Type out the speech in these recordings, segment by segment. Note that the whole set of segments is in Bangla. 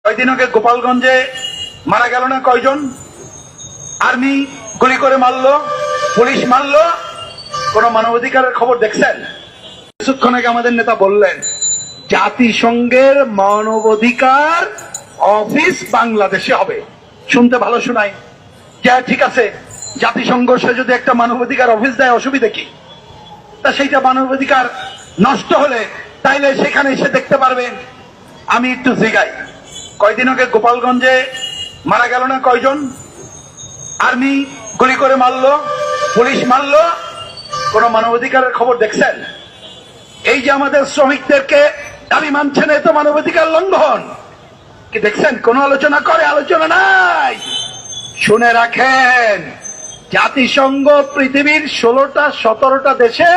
কয়দিন আগে গোপালগঞ্জে মারা গেল না কয়জন? আর্মি গুলি করে মারলো, পুলিশ মারলো, কোন মানবাধিকারের খবর দেখছেন? কিছুক্ষণ আগে আমাদের নেতা বললেন জাতিসংঘের মানবাধিকার অফিস বাংলাদেশে হবে। শুনতে ভালো শোনায় যা, ঠিক আছে, জাতিসংঘ সে যদি একটা মানবাধিকার অফিস দেয় অসুবিধা কি? তা সেইটা মানবাধিকার নষ্ট হলে তাইলে সেখানে এসে দেখতে পারবেন। আমি একটু জিগাই, কয়দিন আগে গোপালগঞ্জে মারা গেল না কয়জন? আর্মি গুলি করে মারলো, পুলিশ মারলো, কোন মানবাধিকারের খবর দেখছেন? এই যে আমাদের শ্রমিকদেরকে দাবি মানছেন, এ তো মানবাধিকার লঙ্ঘন। কি দেখছেন? কোন আলোচনা করে? আলোচনা নাই। শুনে রাখেন, জাতিসংঘ পৃথিবীর 16টা 17টা দেশে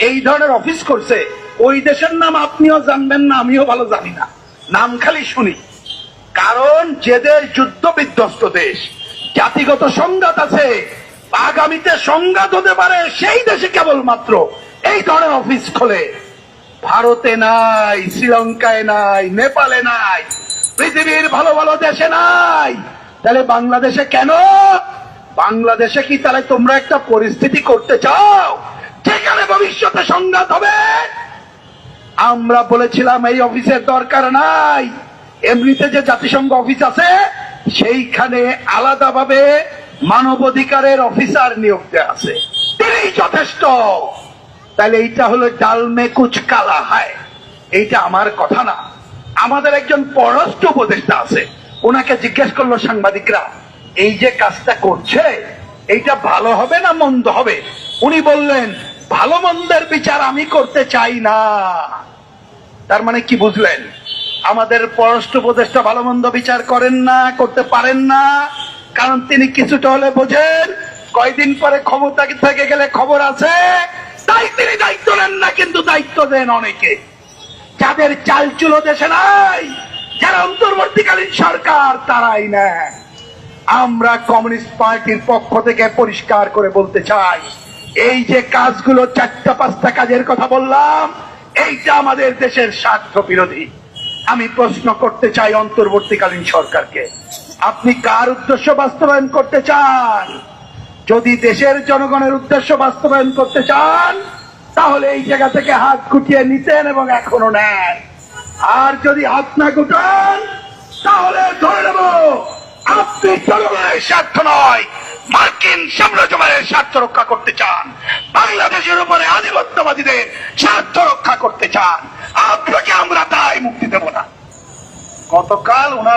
এই ধরনের অফিস করছে। ওই দেশের নাম আপনিও জানবেন না, আমিও ভালো জানি না, নাম খালি শুনি। কারণ যেদের যুদ্ধ বিধ্বস্ত দেশ, জাতিগত সংঘাত আছে, আগামীতে সংঘাত হতে পারে, সেই দেশে কেবলমাত্র এই ধরনের অফিস খোলে। ভারতে নাই, শ্রীলঙ্কায় নাই, নেপালে নাই, পৃথিবীর ভালো ভালো দেশে নাই। তাহলে বাংলাদেশে কেন? বাংলাদেশে কি তাহলে তোমরা একটা পরিস্থিতি করতে চাও যেখানে ভবিষ্যতে সংঘাত হবে? আমরা বলেছিলাম এই অফিসের দরকার নাই। এমনিতে যে জাতিসংঘ অফিস আছে সেইখানে আলাদাভাবে মানবাধিকারের অফিসার নিয়োগ দেওয়া আছে, তিনি যথেষ্ট। তাহলে এইটা হলো ডাল মে কুচ কালা হয়, এইটা আমার কথা না। আমাদের একজন পররাষ্ট্র উপদেষ্টা আছে, ওনাকে জিজ্ঞেস করলো সাংবাদিকরা, এই যে কাজটা করছে এইটা ভালো হবে না মন্দ হবে? উনি বললেন ভালো মন্দের বিচার আমি করতে চাই না। তার মানে কি বুঝলেন? আমাদের পররাষ্ট্র উপদেষ্টা ভালো মন্দ বিচার করেন না, করতে পারেন না, কারণ তিনি কিছুটা হলে বোঝেন কয়দিন পরে ক্ষমতা থেকে গেলে খবর আছে, তাই তিনি দায়িত্ব নেন না। কিন্তু দায়িত্ব দেন অনেকে, যাদের চালচুলো দেশে নাই, যারা অন্তর্বর্তীকালীন সরকার, তারাই নেয়। আমরা কমিউনিস্ট পার্টির পক্ষ থেকে পরিষ্কার করে বলতে চাই, এই যে কাজগুলো 4টা 5টা কাজের কথা বললাম, এইটা আমাদের দেশের স্বার্থ বিরোধী। আমি প্রশ্ন করতে চাই অন্তর্বর্তীকালীন সরকারকে, আপনি কার উদ্দেশ্য বাস্তবায়ন করতে চান? যদি দেশের জনগণের উদ্দেশ্য বাস্তবায়ন করতে চান তাহলে এই জায়গা থেকে হাত গুটিয়ে নিতেন এবং এখনো নেন। আর যদি হাত না গুটান তাহলে ধরে নেব আপনি জনগণের স্বার্থ নয়, মার্কিন সাম্রাজ্যবাদের স্বার্থ রক্ষা করতে চান, বাংলাদেশের উপরে আধিপত্যবাদীদের স্বার্থ রক্ষা করতে চান। আপনাকে আমরা তাই মুক্তি দেব না। গতকাল ওনার